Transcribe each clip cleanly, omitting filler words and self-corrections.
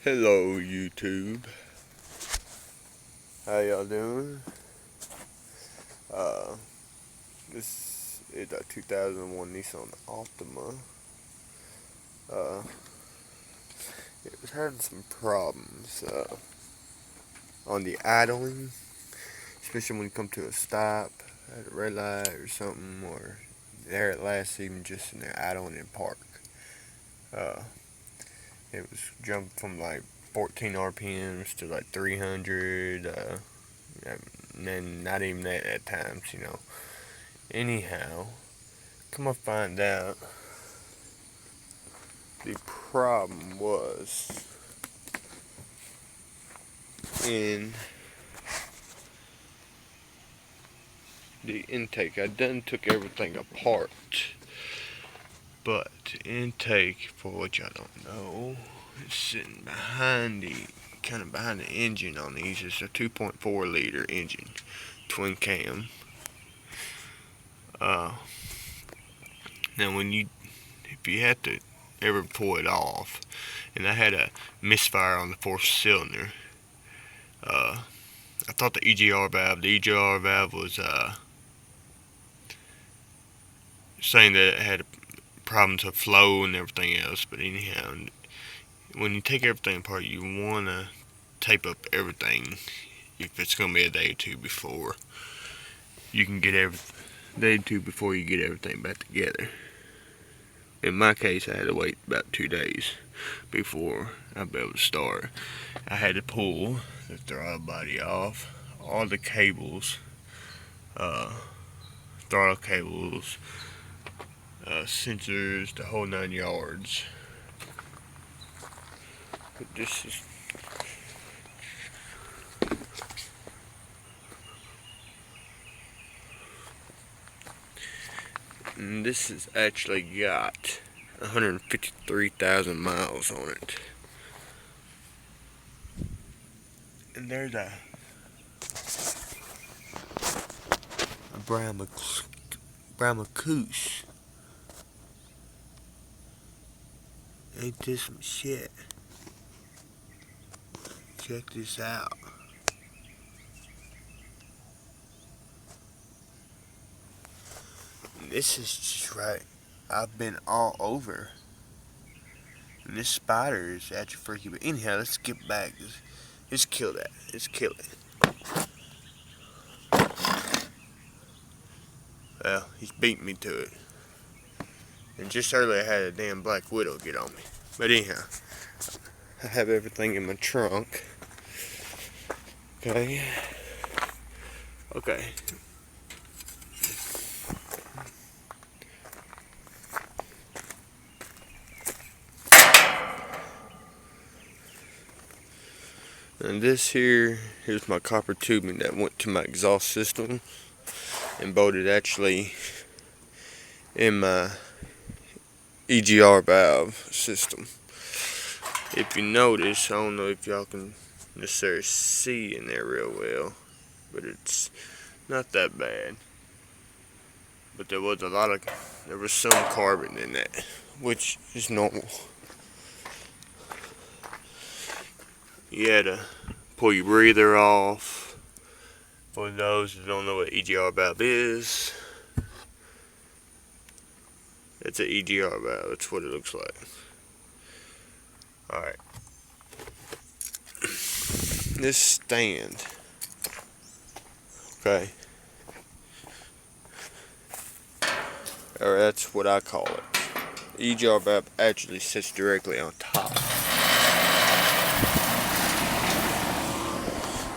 Hello YouTube. How y'all doing? Uh, this is a 2001 Nissan Altima. Uh, it was having some problems on the idling, especially when you come to a stop at a red light or something, or there at last, even just in there idling in park. Uh, it was jumping from like 14 RPMs to like 300. And then not even that at times. Anyhow, come to find out, the problem was in the intake. I done took everything apart, but the intake, for what y'all don't know, is sitting behind behind the engine on these. It's a 2.4 liter engine, twin cam. Now if you had to ever pull it off, and I had a misfire on the fourth cylinder. I thought the EGR valve was saying that it had problems of flow and everything else. But anyhow, when you take everything apart, you want to tape up everything if it's going to be a day or two before you can get before you get everything back together. In my case, I had to wait about 2 days before I'd be able to start. I had to pull the throttle body off, all the cables, throttle cables, sensors, the whole 9 yards. But this has actually got 153,000 miles on it. And there's a brown Macouse. Ain't this some shit? Check this out. This is just right. I've been all over. And this spider is actually freaky. But anyhow, let's get back. Let's kill that. Let's kill it. Well, he's beating me to it. And just earlier I had a damn Black Widow get on me. But anyhow, I have everything in my trunk. Okay. And here's my copper tubing that went to my exhaust system and bolted actually in my EGR valve system. If you notice, I don't know if y'all can necessarily see in there real well, but it's not that bad. But there was some carbon in that, which is normal. You had to pull your breather off. For those who don't know what EGR valve is, it's an EGR valve. That's what it looks like. Alright. This stand. Okay. Or that's what I call it. EGR valve actually sits directly on top.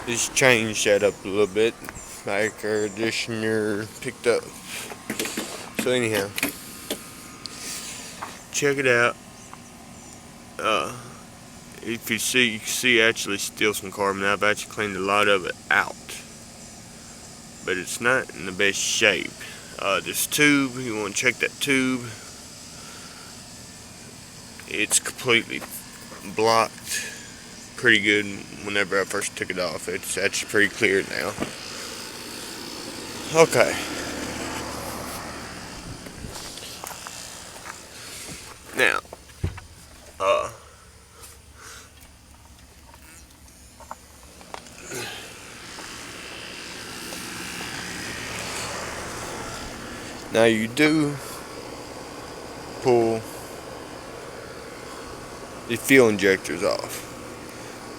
Just changed that up a little bit. Like air conditioner picked up. So anyhow, check it out. If you can see actually still some carbon. I've actually cleaned a lot of it out, but it's not in the best shape. This tube, you want to check that tube. It's completely blocked pretty good. Whenever I first took it off, it's actually pretty clear now. Okay. Now, Now you do pull the fuel injectors off,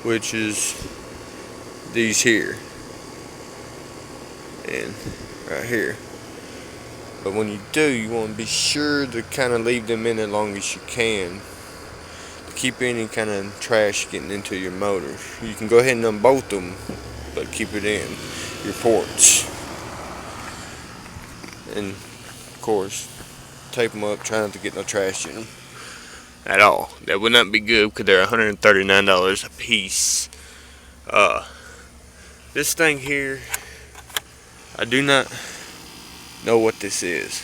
which is these here and right here. But when you do, you want to be sure to kind of leave them in as long as you can to keep any kind of trash getting into your motor. You can go ahead and unbolt them, but keep it in your ports. And of course, tape them up, try not to get no trash in them at all. That would not be good because they're $139 a piece. This thing here, I do not know what this is,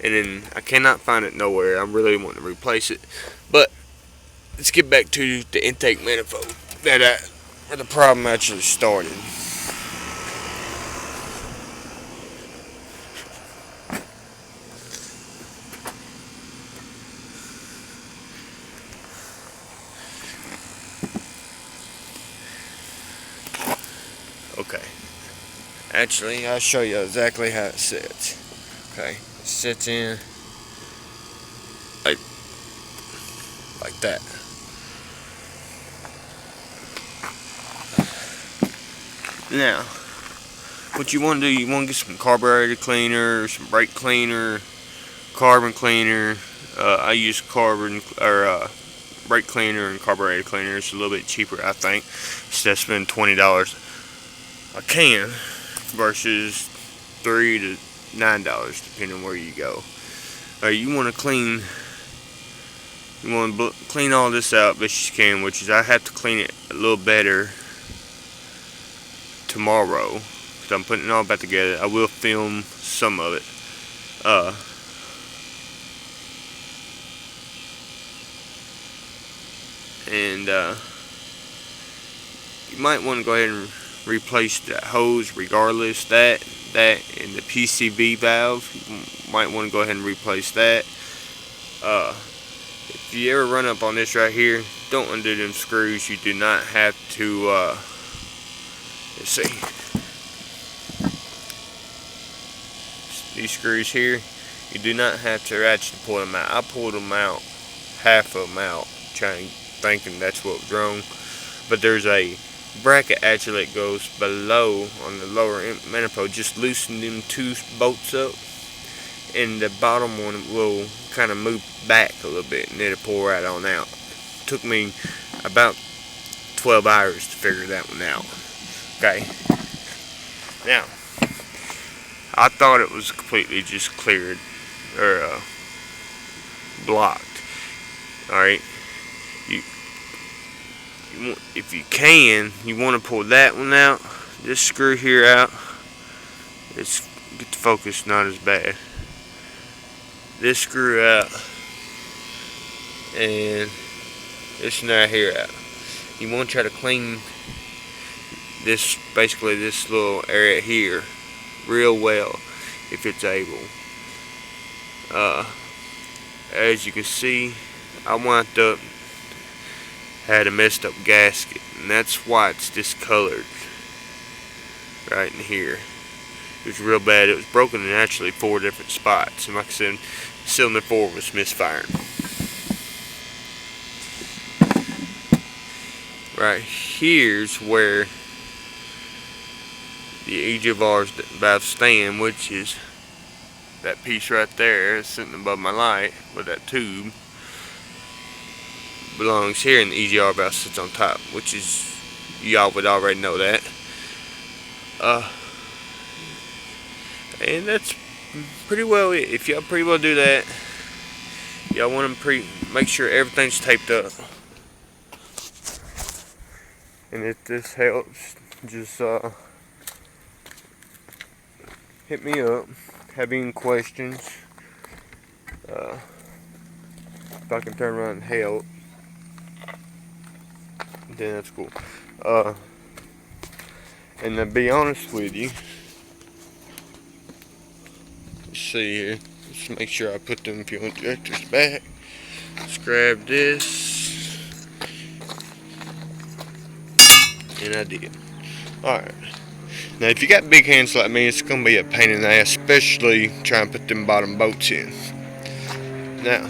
and then I cannot find it nowhere. I really want to replace it, but let's get back to the intake manifold where the problem actually started. Okay, actually I'll show you exactly how it sits. Okay, it sits in like that. Now, what you want to do, you want to get some carburetor cleaner, some brake cleaner, carbon cleaner. I use brake cleaner and carburetor cleaner. It's a little bit cheaper, I think. So that's spend $20 a can versus $3 to $9 depending on where you go. You want to clean all this out best you can, which is I have to clean it a little better tomorrow because I'm putting it all back together. I will film some of it. And you might want to go ahead and replace that hose regardless. That and the PCV valve, you might want to go ahead and replace that. If you ever run up on this right here, don't undo them screws. You do not have to let's see, these screws here, you do not have to actually pull them out. I pulled them out, half of them out, thinking that's what was wrong. But there's a bracket actually that goes below on the lower manifold. Just loosen them two bolts up, and the bottom one will kind of move back a little bit, and it'll pull right on out. Took me about 12 hours to figure that one out. Okay. Now, I thought it was completely just cleared or blocked. All right. If you can, you want to pull that one out. This screw here out. Let's get the focus not as bad. This screw out, and this nut here out. You want to try to clean this, basically this little area here, real well if it's able. As you can see, I wound up had a messed up gasket, and that's why it's discolored right in here. It was real bad. It was broken in actually 4 different spots, and like I said, cylinder 4 was misfiring. Right here's where the EGR valve stand, which is that piece right there sitting above my light with that tube, belongs here, and the EGR valve sits on top, which is, y'all would already know that. And that's pretty well it. If y'all pretty well do that, y'all want to make sure everything's taped up. And if this helps, just hit me up. Have any questions? If I can turn around and help, then that's cool. And to be honest with you, let's see here. Let's make sure I put them fuel injectors back. Let's grab this. And I did. Alright. Now, if you got big hands like me, it's going to be a pain in the ass, especially trying to put them bottom bolts in. Now,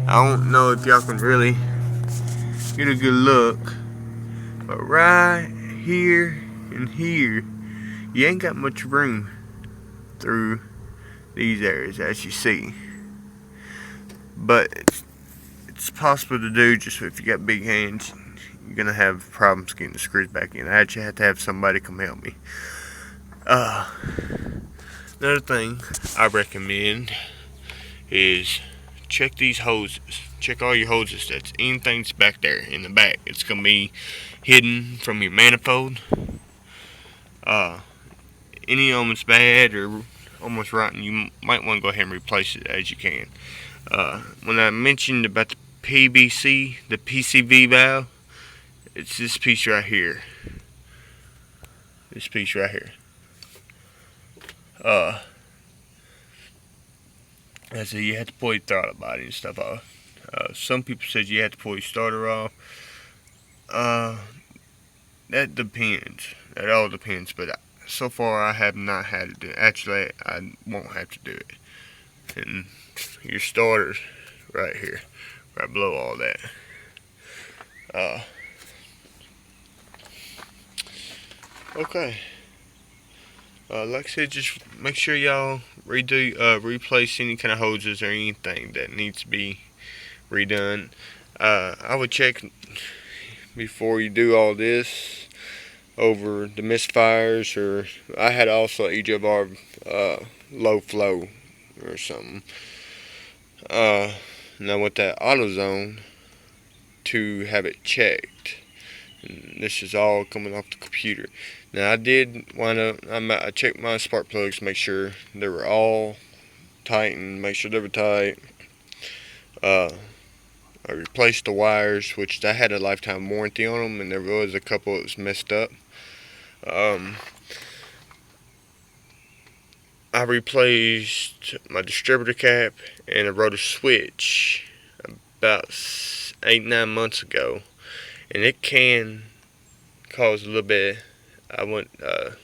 I don't know if y'all can really get a good look, but right here and here, you ain't got much room through these areas, as you see. But it's possible to do. Just if you got big hands, you're gonna have problems getting the screws back in. I actually had to have somebody come help me. Another thing I recommend is check these hoses. Check all your hoses. That's anything's back there in the back. It's gonna be hidden from your manifold. Any of them's bad or almost rotten, you might want to go ahead and replace it as you can. When I mentioned about the PVC, the PCV valve, it's this piece right here. This piece right here. I said you have to pull your throttle body and stuff off. Some people said you have to pull your starter off. That depends. That all depends. But so far I have not had to do it. Actually, I won't have to do it. And your starter's right here, right below all that. Okay. Like I said, just make sure y'all replace any kind of hoses or anything that needs to be redone. I would check before you do all this over the misfires, or I had also EGR low flow or something. Now with that AutoZone to have it checked. And this is all coming off the computer. Now I did I checked my spark plugs, make sure they were all tight and make sure they were tight. I replaced the wires, which I had a lifetime warranty on them, and there was a couple that was messed up. I replaced my distributor cap and a rotor switch about 8-9 months ago, and it can cause a little bit. I went kind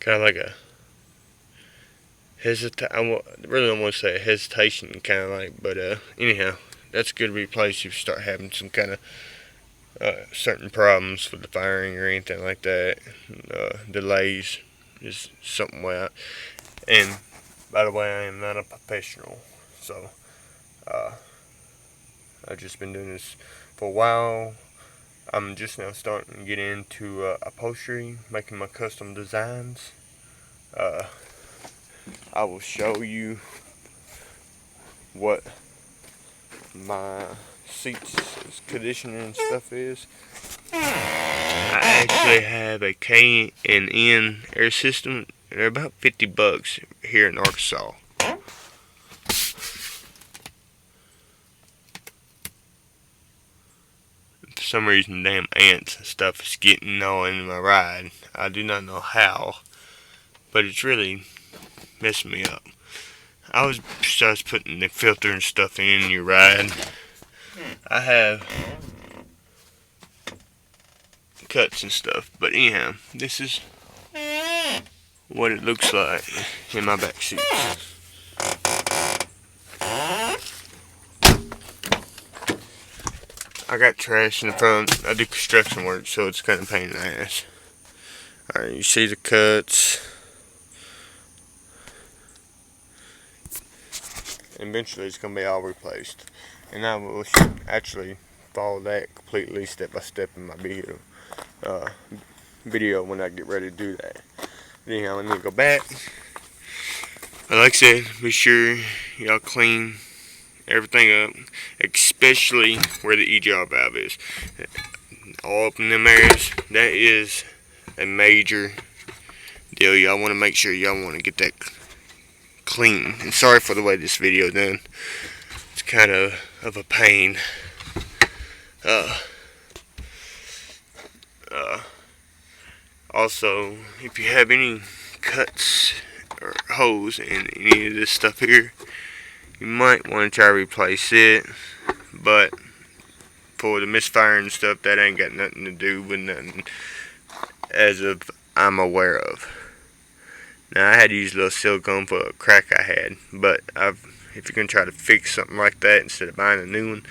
of like a I really don't want to say a hesitation, kind of like, but anyhow, that's good to replace if you start having some kind of certain problems with the firing or anything like that. Delays is something way out. And by the way, I am not a professional, so I've just been doing this for a while. I'm just now starting to get into upholstery, making my custom designs. I will show you what my seats conditioner and stuff is. I actually have a K&N air system. They're about $50 here in Arkansas. For some reason, damn ants and stuff is getting all in my ride. I do not know how, but it's really messing me up. I was putting the filter and stuff in your ride. I have cuts and stuff, but anyhow, this is what it looks like in my back seat. I got trash in the front. I do construction work, so it's kind of a pain in the ass. Alright, you see the cuts. Eventually it's going to be all replaced. And I will actually follow that completely step by step in my video when I get ready to do that. Anyhow, let me go back. But like I said, be sure y'all clean everything up, especially where the EGR valve is. All up in them areas, that is a major deal. Y'all want to make sure y'all want to get that clean. And sorry for the way this video done. It's kind of a pain. Also, if you have any cuts or holes in any of this stuff here, you might want to try to replace it. But for the misfire and stuff, that ain't got nothing to do with nothing as of I'm aware of. Now, I had to use a little silicone for a crack I had, but if you're going to try to fix something like that instead of buying a new one,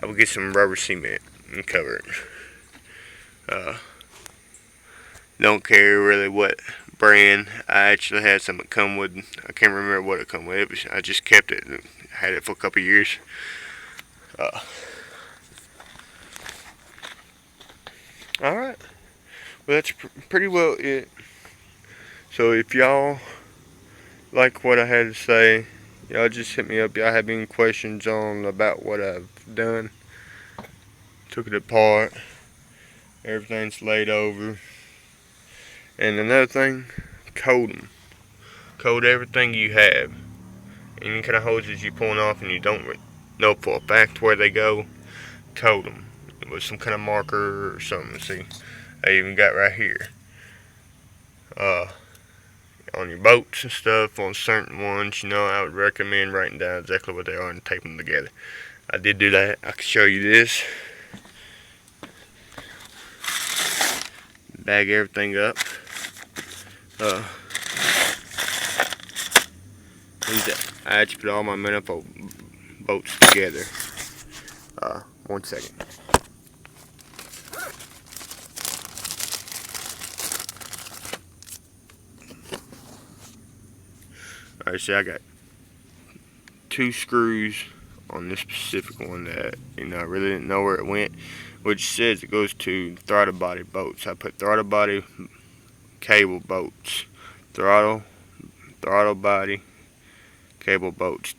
I would get some rubber cement and cover it. Don't care really what brand. I actually had something come with, I can't remember what it come with. I just kept it and had it for a couple years. Alright, well that's pretty well it. So if y'all like what I had to say, y'all just hit me up. Y'all have any questions on about what I've done. Took it apart. Everything's laid over. And another thing, code them. Code everything you have. Any kind of hoses you pulling off and you don't know for a fact where they go, code them with some kind of marker or something. See, I even got right here. On your boats and stuff, on certain ones, I would recommend writing down exactly what they are and taping them together. I did do that. I can show you this. Bag everything up. I actually put all my manifold bolts together. 1 second. Alright, so I got 2 screws on this specific one that I really didn't know where it went, which says it goes to throttle body bolts. I put throttle body cable bolts, throttle body cable bolts,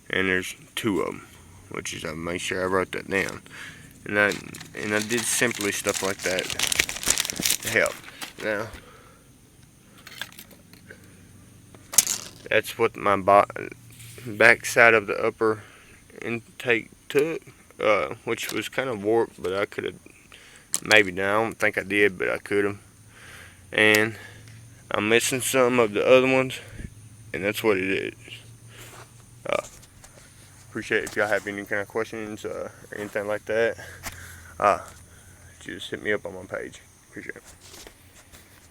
and there's 2 of them, which is I made sure I wrote that down, and I did simply stuff like that to help. Now that's what my back side of the upper intake took, which was kind of warped, but I could have maybe done. I don't think I did, but I could have. And I'm missing some of the other ones, and that's what it is. Appreciate it if y'all have any kind of questions or anything like that. Just hit me up on my page. Appreciate it.